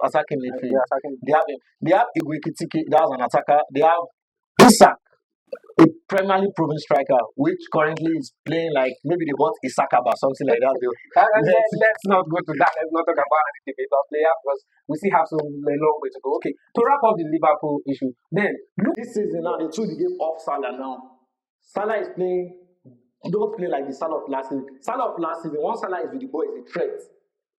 attacking midfield. Yeah, attacking. They have Igwe, that's an attacker. They have Isak, a Premier League proven striker, which currently is playing like maybe they want Isakaba, something like that. Let's not go to that. Let's not talk about any debate of player because we still have a long way to go. Okay, to wrap up the Liverpool issue, then look, This season now, they threw the game off Salah now. Salah is playing, don't play like the Salah of last season. Salah of last season, once Salah is with the boys, is a threat.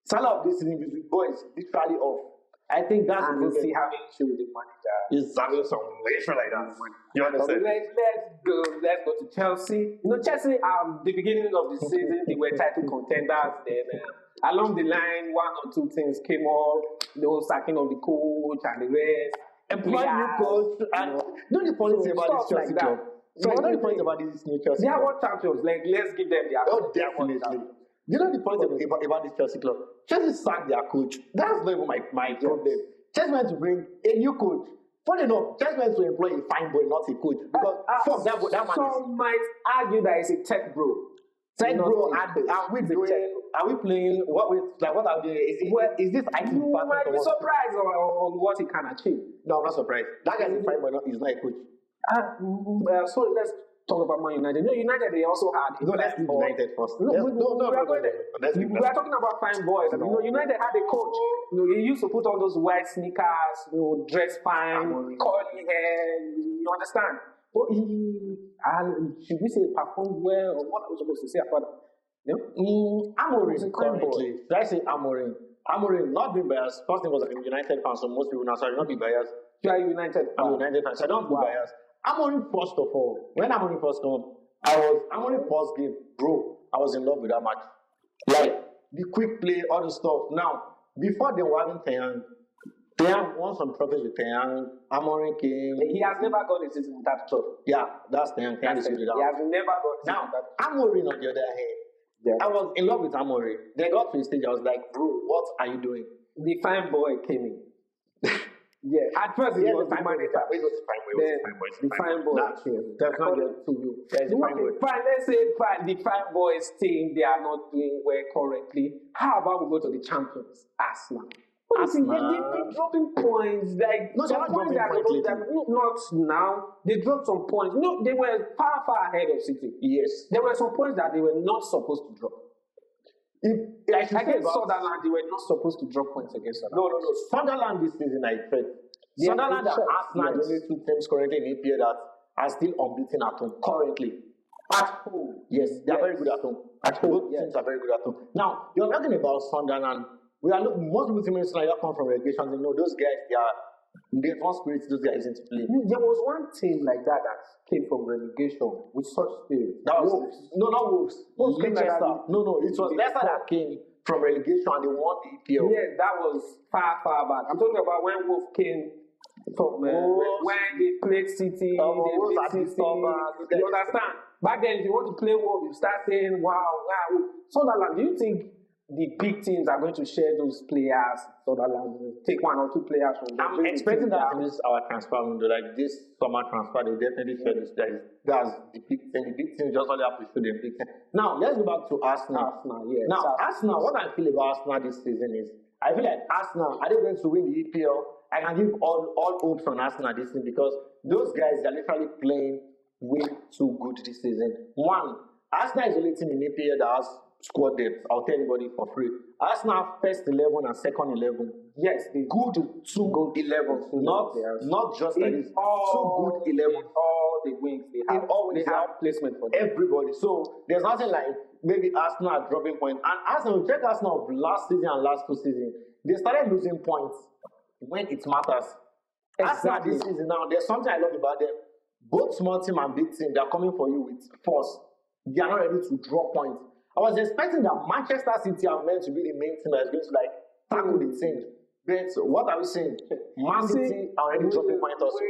Salah of this season is with boys, literally off. I think that's and we see having issue with the manager. He's having some issue like that. You So understand? let's go to Chelsea. You know, Chelsea the beginning of the season they were title contenders. Then along the line, one or two things came up. The whole sacking of the coach and the rest. Employ new coach. And know the funny thing about this Chelsea club. So you know the point about this new Chelsea They are club. world champions. Like let's give them their. Oh, definitely. You know the point about this Chelsea club? Chelsea sacked their coach. That's not even my problem. Chelsea went to bring a new coach. Funny enough, Chelsea went to employ a fine boy, not a coach. Because fuck that man Some might argue that it's a tech bro. Tech Not bro, a coach. are we playing what are they? Is this IT You department might or be what? surprised on what he can achieve. No, I'm not surprised. That guy's a fine boy, he's not a coach. So let's talk about Man United. No, United they also had. No, let's leave United first. No, Let's- we no, are going let's leave we are talking about fine boys. You know, United had a coach. You know, he used to put on those white sneakers, you know, dress fine, curly hair. You understand? But should we say performed well, or what are we supposed to say about that? You know? Amorim currently. Should I say Amorim? Amorim, not being biased. First thing was a United fan, so most people now sorry, not be biased. You are United. I'm a United fan, so I don't be biased. Amorim first of all, when Amorim first came, Amorim first game, bro. I was in love with that match. Like the quick play, all the stuff. Now, before they were having Taeyang won some trophies with Taeyang. Amorim came. He has never got a season without top. Yeah, that's Taeyang. Taeyang is He really has down. never got a season Now, without. Amorim on the other hand, Yeah. I was in love with Amorim. They got to the stage, I was like, bro, what are you doing? The fine boy came in. Yeah, at first it was the manager. It was the fine boy. The fine boy came. That's not good to you. There's the fine boy. Fine, let's say the fine boys team they are not doing well currently. How about we go to the champions, Arsenal? They've been dropping points. Like No, they're some not points dropping that points not now. They dropped some points. No, they were far ahead of City. Yes. There were some points that they were not supposed to drop. Against Sunderland, they were not supposed to drop points against Sunderland. No. Sunderland this season, I felt. Sunderland and Arsenal are the only two teams currently in EPL that are still unbeaten at home. Currently. At home. Yes, they are very good at home. At home, both teams are very good at home. Now, you're talking about Sunderland. Most people think Sunderland come from relegation. You know, those guys, they want spirit those guys into play. There was one team like that came from relegation with such spirit. That was Wolves. No, not Wolves. Wolves came like Leicester. that. No, it was Leicester that came from relegation and they won the EPL. Yes, that was far back. I'm talking about when Wolves came from when they played City, they beat City. You understand? Back then, if you want to play Wolves, you start saying, wow. Sunderland, do you think the big teams are going to share those players? Sunderland will take one or two players from them? I'm expecting that in this our transfer window, like this summer transfer, they definitely share this. That's the big thing. The big teams just only have to show them big thing. Now, let's go back to Arsenal. Yes. Now, Arsenal, what I feel about Arsenal this season is, I feel like Arsenal, are they going to win the EPL? I can give all hopes on Arsenal this season because those guys are literally playing way too good this season. One, Arsenal is the only team in EPL that has squad depth. I'll tell anybody for free. Arsenal first 11 and second 11. Yes, the good 2 good 11. Not just like this. 2 good 11. All the wings they have. They have placement for them. Everybody. So there's nothing like maybe Arsenal are dropping points. And Arsenal, check Arsenal of last season and last 2 seasons. They started losing points when it matters. Arsenal this season now, there's something I love about them. Both small team and big team, they're coming for you with force. They are not ready to drop points. I was expecting that Manchester City are meant to be the main team that's going to like tackle the team. But what are we saying? Man City are already dropping points also.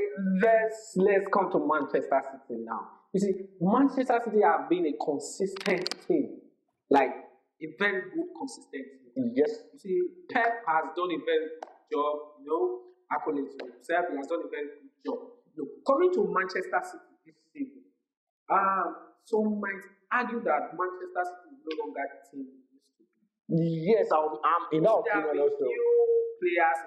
Let's come to Manchester City now. You see, Manchester City have been a consistent team. Like a very good consistent team. Yes. You see, Pep has done a very good job, accolades for himself. He has done a very good job. Coming to Manchester City this season, some might argue that Manchester City is no longer the team it used to be. Yes, I'm in that opinion also. Few players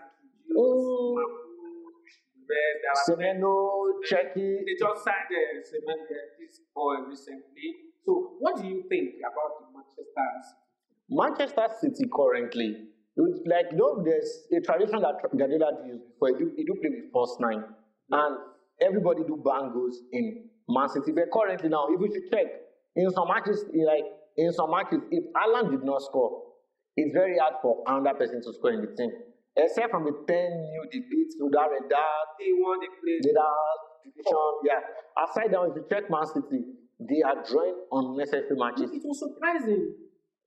best. Semeno, Checky. They just signed Semeno this boy recently. So, what do you think about the Manchester City currently? Like, there's a tradition that Guardiola used before. He do play with first nine, and everybody do bangos in Man City. But currently now, if you should check in some matches, if Alan did not score, it's very hard for another person to score in the team. Except from the 10 new defeats to that and that, they won the play. Division, yeah. Aside down, if you check Man City, they are drawing unnecessary matches. It was surprising.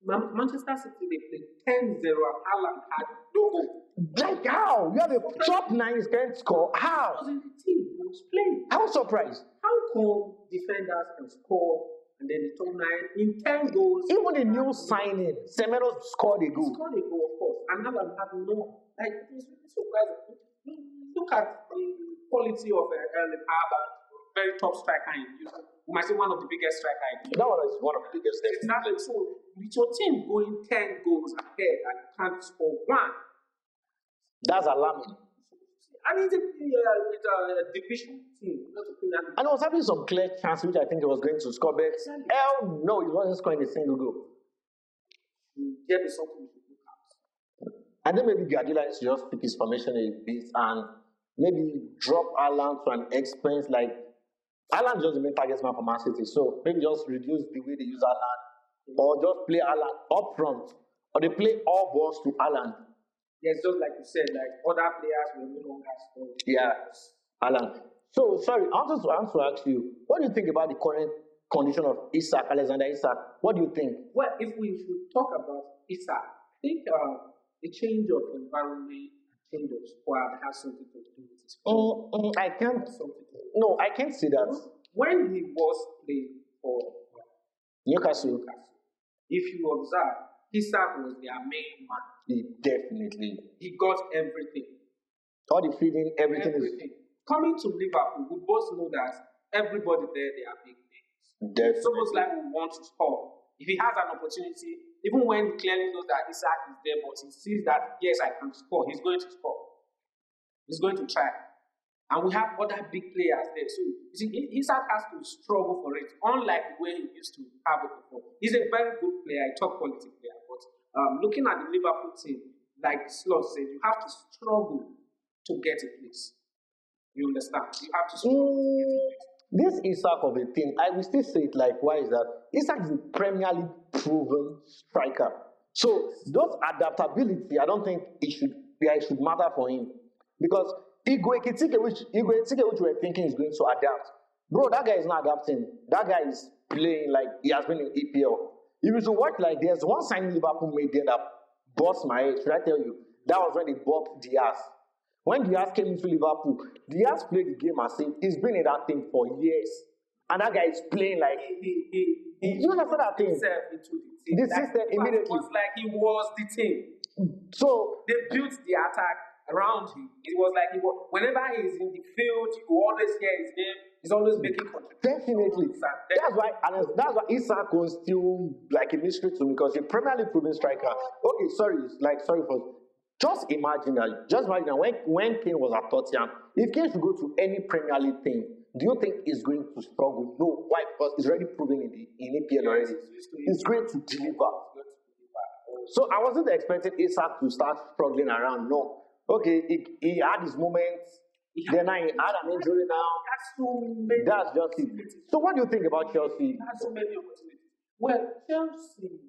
Manchester City, they played 10-0 and Alan had no goal. Like how? You have a top 9 can't score. How? He was in the team. He was playing. I was surprised. How come defenders can score and then the top 9 in 10 goals? Even the new signing, Semeno scored a goal. He scored a goal, of course. And Alan had no. Like, it was really surprising. Look at the quality of Erling Haaland, very top striker in Europe. We might say one of the biggest strikers. That one is one of the biggest. Exactly. So, with your team going 10 goals ahead and you can't score one, that's alarming. And it's a division team. And he was having some clear chance, which I think he was going to score, but hell no, he wasn't scoring a single goal. There is something to look at. And then maybe Guardiola needs to just pick his formation a bit and maybe drop Alan to an expense. Like, Alan just the main target man for Man City, so maybe just reduce the way they use Alan, or just play Alan up front, or they play all balls to Alan. Yes, just like you said, like other players will no longer score. Yeah, Alan. So, sorry, I want to ask you, what do you think about the current condition of Alexander Isak? What do you think? Well, if we should talk about Isak, I think the change of environment, change of squad has something to do with his form. I can't see that. When he was playing for Newcastle, if you observe, Isak was their main man. He got everything. All the feeding, everything. Coming to Liverpool, we both know that everybody there, they are big names. Definitely. It's almost like we want to score. If he has an opportunity, even when he clearly knows that Isak is there, but he sees that, yes, I can score, he's going to score. He's going to try. And we have other big players there. So, you see, Isak has to struggle for it, unlike the way he used to have it before. He's a very good player, a top quality player. But looking at the Liverpool team, like Slot said, you have to struggle to get a place. You understand? You have to struggle to get a place. This Isak of a thing, I will still say it like, why is that? Isak is a Premier League proven striker. So, those adaptability, I don't think it should matter for him. Because Igwe Ekitike, which we're thinking is going to adapt. Bro, that guy is not adapting. That guy is playing like he has been in EPL. If you should watch, like, there's one signing Liverpool made there that bust my head. Should I tell you? That was when they bought Diaz. When Diaz came into Liverpool, Diaz played the game as if he's been in that thing for years. And that guy is playing like you understand that thing? The system immediately. It was like he was the team. So they built the attack around him. It was like whenever he's in the field, you always hear his name. He's always making contributions. Definitely. That's why Isak was still like a mystery to me, because he's a Premier League proven striker. Okay, sorry for just imagine that. When Kane was at Tottenham, if Kane should go to any Premier League team, do you think he's going to struggle? No. Why? Because he's already proven in EPL already. He's going to deliver. So I wasn't expecting Isak to start struggling around. No. Okay, he had his moments. Then he had an injury now. That's just it. So what do you think about Chelsea? So many opportunities. Well, Chelsea.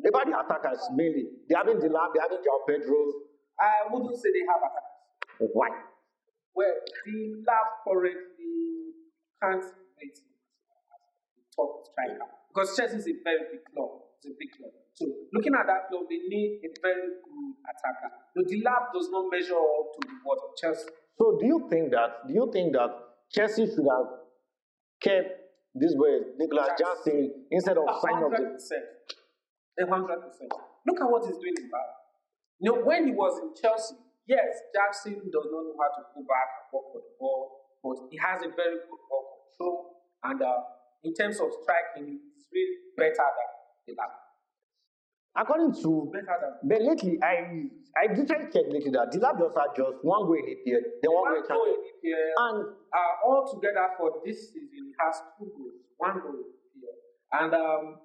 About the attackers mainly. They haven't Delap, they haven't João Pedro. I wouldn't say they have attackers. Why? Well, Delap currently can't rate the top striker. Because Chelsea is a very big club. It's a big club. So looking at that club, they need a very good attacker. The Delap does not measure up to the what of Chelsea. So do you think that Chelsea should have kept this boy Nicolas Jackson instead of signing up? 100%. 100%. Look at what he's doing in Bayern. When he was in Chelsea, yes, Jackson does not know how to go back and work for the ball, but he has a very good ball control, and in terms of striking, he's really better than Delap. According to, better than. but lately I did try to check lately that the lab just had just one goal in EPL, then one goal in Champions League. And all together for this season has 2 goals, 1 goal in EPL. And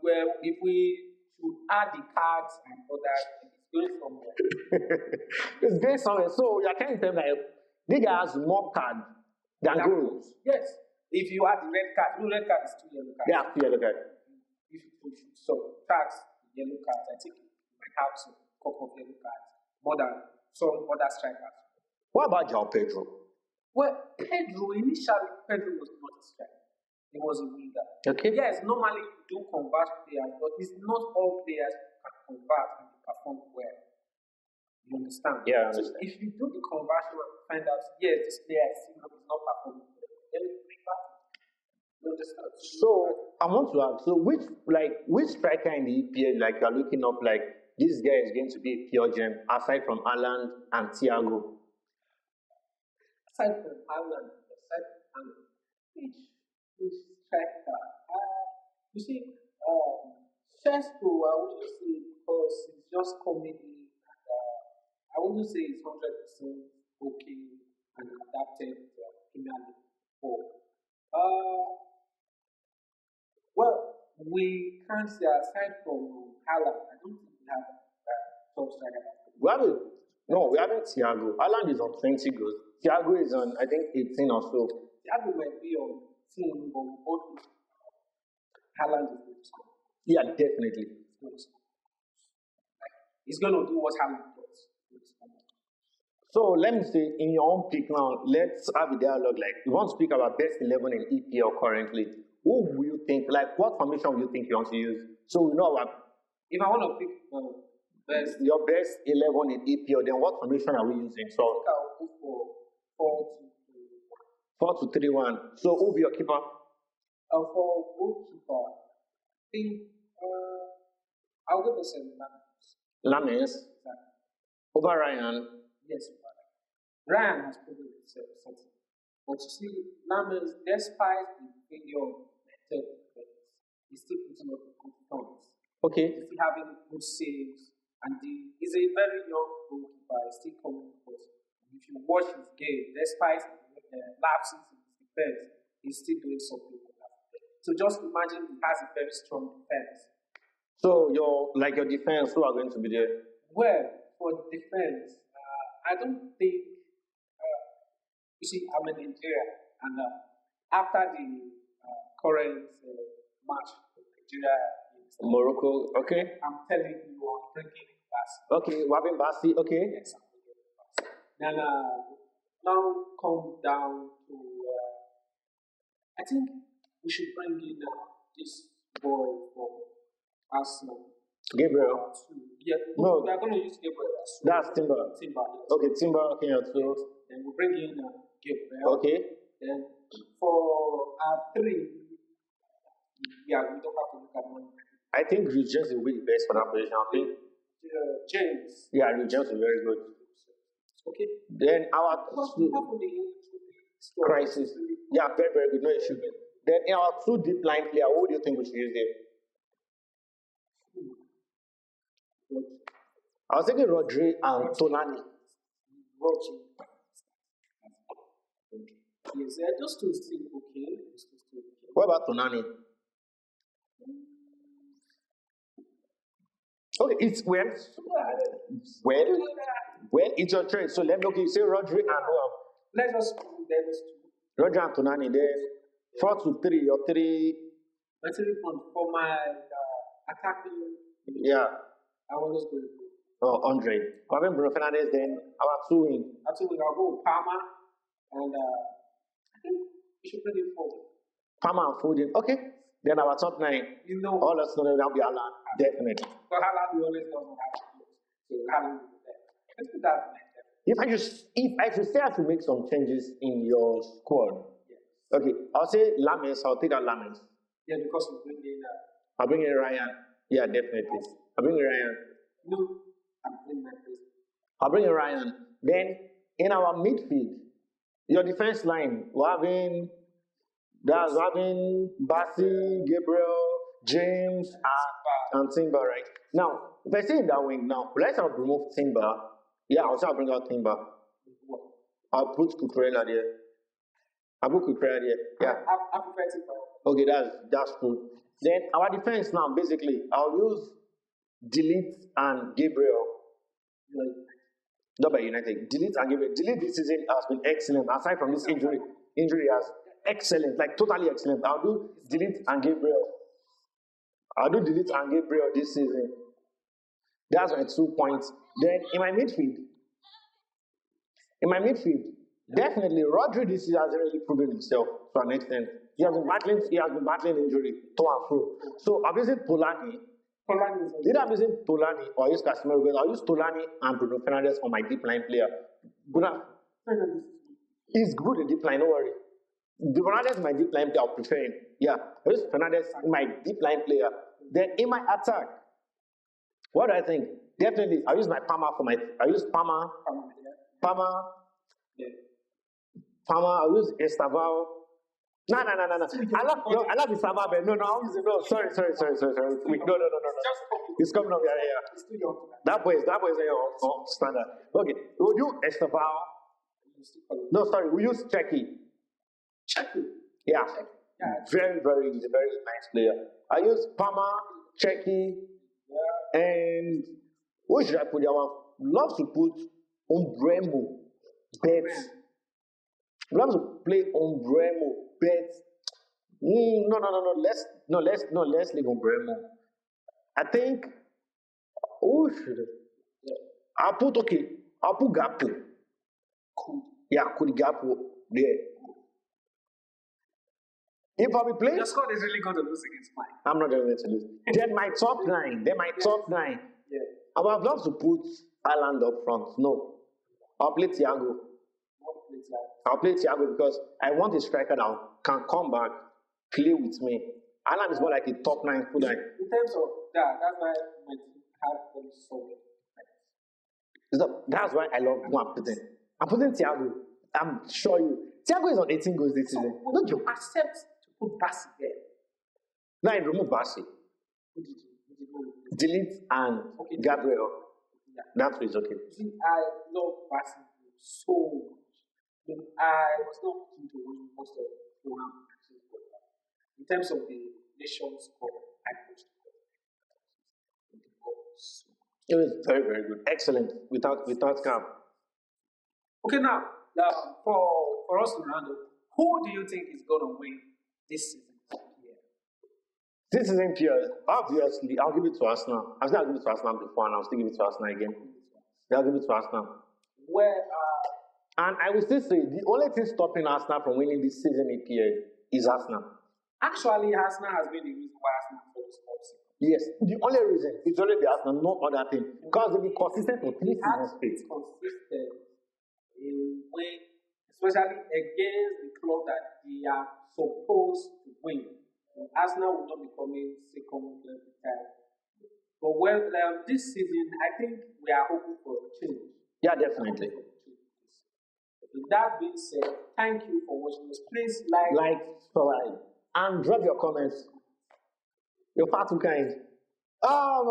well, if we should add the cards and others, it's going somewhere. It's going somewhere. So you're trying to tell me like this guy has more cards than goals. Yes. If you add the red card, red card is 2 yellow cards. Yeah, 2 yellow cards. If you should subtract yellow cards, I think you might have some couple of yellow cards more than some other strikers. What about João Pedro? Well, initially, Pedro was not a striker. He was a winger. Okay. Yes, normally you do convert players, but it's not all players can convert and perform well. You understand? Yeah, I understand. So if you do the conversion and find out, yes, this player is not performing well, then you bring back. You understand? So I want to ask, so which striker in the EPL like you're looking up like this guy is going to be a pure gem aside from Haaland and Thiago? Aside from Haaland, which striker? You see, Sesko, I wouldn't say because he's just coming in, and I wouldn't say it's 100% okay and adapted to Premier League football. Well, we can't say aside from Haaland, I don't think we have top striker. We haven't Thiago. Haaland is on 20 goals. Thiago is on, I think, 18 or so. Thiago might be on 10, but both Haaland is going to score. Yeah, definitely. He's going to do what Haaland does. So let me say, in your own pick now, let's have a dialogue. Like, you want to speak about best 11 in EPL currently. Who will you think, like, what formation will you think you want to use? So we know what. If I want to pick your best 11 in EPL, then what formation are we using? So I think I'll go for 4-2-3-1. So who will be your keeper? For goalkeeper, I think I'll go for Lames. Over Ryan. Yes, Ryan has proven himself something. But you see, Lames, despite the failure of method defense, he's still putting up good points. Okay. He's still having good saves, and he's a very young goalkeeper. He's still coming across. If you watch his game, despite lapses in his defense, he's still doing something like that. So just imagine he has a very strong defense. So your defense, who are going to be there? Well, for defense, I don't think. You see, I'm in Nigeria, and after the current match with Nigeria, Morocco, okay. I'm telling you, I'm bringing Bassi. Okay, Wabin Bassi, okay. Yes, I'm bringing Bassi. Then now come down to. I think we should bring in this boy from Arsenal. Gabriel. Yeah, no, we are going to use Gabriel. That's Timber. Timber. Yes. Okay, Timber. Okay, so. Then we bring in Gabriel. Okay. Then for our 3, yeah, we don't have to look at one. I think Reece James will be the best for that position. I think. James. Yeah, Reece James is very good. Okay. Then our crisis. Yeah, very, very good. No issue. Then in our 2 deep line player, who do you think we should use there? I was thinking Rodri and Tonani. Rodri. Yes, those 2 still okay. What about Tonani? Okay, it's well, it's your trade. So let me you say Rodri and let's just put those 2. Rodri and Tonani. Then 4-2-3 or 3. For my attacking. Yeah. I always go. Oh, Andre. Having Bruno Fernandes, then our 2 wing. I'll go with Palmer, and I think we should bring it forward. Palmer and Foden. Okay. Then our top 9. You know, all of us know that'll be Haaland. Definitely. But Haaland, we always know how to do it. So Haaland will be there. Let's put that in. If I should say I should make some changes in your squad. Yes. Okay. I'll say Lames. I'll take out Lames. Yeah, because we bring in. I'll bring in Ryan. Yeah, definitely. I'll bring in Ryan. No. I'll bring in Ryan. Then in our midfield, your defense line, we're having Bassi, Gabriel, James, and Timber, right? Now, if I say in that way now, let's not remove Timber. Yeah, I'll say I'll bring out Timber. I'll put Kukurela there. I'll put Kukurela there. Yeah. I prefer Timber. Okay, that's cool. Then our defense now, basically, I'll use Delete and Gabriel. Not by United. Delete and Gabriel. Delete this season has been excellent. Aside from this injury has excellent, like totally excellent. I'll do Delete and Gabriel. I'll do Delete and Gabriel this season. That's my 2 points. Then in my midfield, definitely Rodri this season has really proven himself to an extent. He has been battling injury to and fro. So I'm using Polani. Either I'm using Polani or use Casemiro, because I'll use Polani and Bruno Fernandes on my deep line player. He's good in deep line, don't worry. Fernandes is my deep line player, I'll prefer him. Yeah, I use Fernandes in my deep line player. Then in my attack, what do I think? Definitely, I use Palmer. I'll use Estaval. No. I love Estaval, but no. Sorry. Wait, no. It's coming up. Yeah. That boy is on standard. Okay, we'll do Estaval. No, sorry, we use Checky. Yeah. Very, very, he's a very nice player. I use Palmer, Checky, and who should I put there? I love to put Umbremo, Bet. Love to play Umbremo, Bet. No. Let's leave Umbremo. I think who should I'll put Gakpo. Yeah, could Gakpo there. If I'll be playing, your squad is really going to lose against mine. I'm not going to lose. Then my top nine. Yeah. I would have loved to put Ireland up front. No. I'll play Thiago. Because I want a striker that can come back, play with me. Ireland is more like a top 9 full line. In terms of that, that's why my team have them so many. That's why I love who I'm putting. I'm putting Thiago. I'm sure Thiago is on 18 goals this season. Don't you accept to put Bassi there? No, I remove Bassi. Delete and Gabriel. Yeah. That is okay. See, I love Bassi so much. I was not looking to win most of the matches. In terms of the Nations Cup, I pushed it was very, very good. Excellent. Without cap. Okay, now for us to round up, who do you think is going to win this season? This season, obviously, I'll give it to Arsenal. I've given it to Arsenal before, and I'll still give it to Arsenal again. I'll give it to Arsenal. And I will still say, the only thing stopping Arsenal from winning this season EPL is Arsenal. Actually, Arsenal has been the reason why Arsenal falls off. Yes, the only reason is only the Arsenal, no other thing. Because they've been consistent for 3 seasons straight. Consistent in win, especially against the club that they are supposed to win. Arsenal will not be coming second every time. But this season, I think we are hoping for a change. Yeah, definitely. With that being said, thank you for watching us. Please subscribe, and drop your comments. You're far too kind. Oh,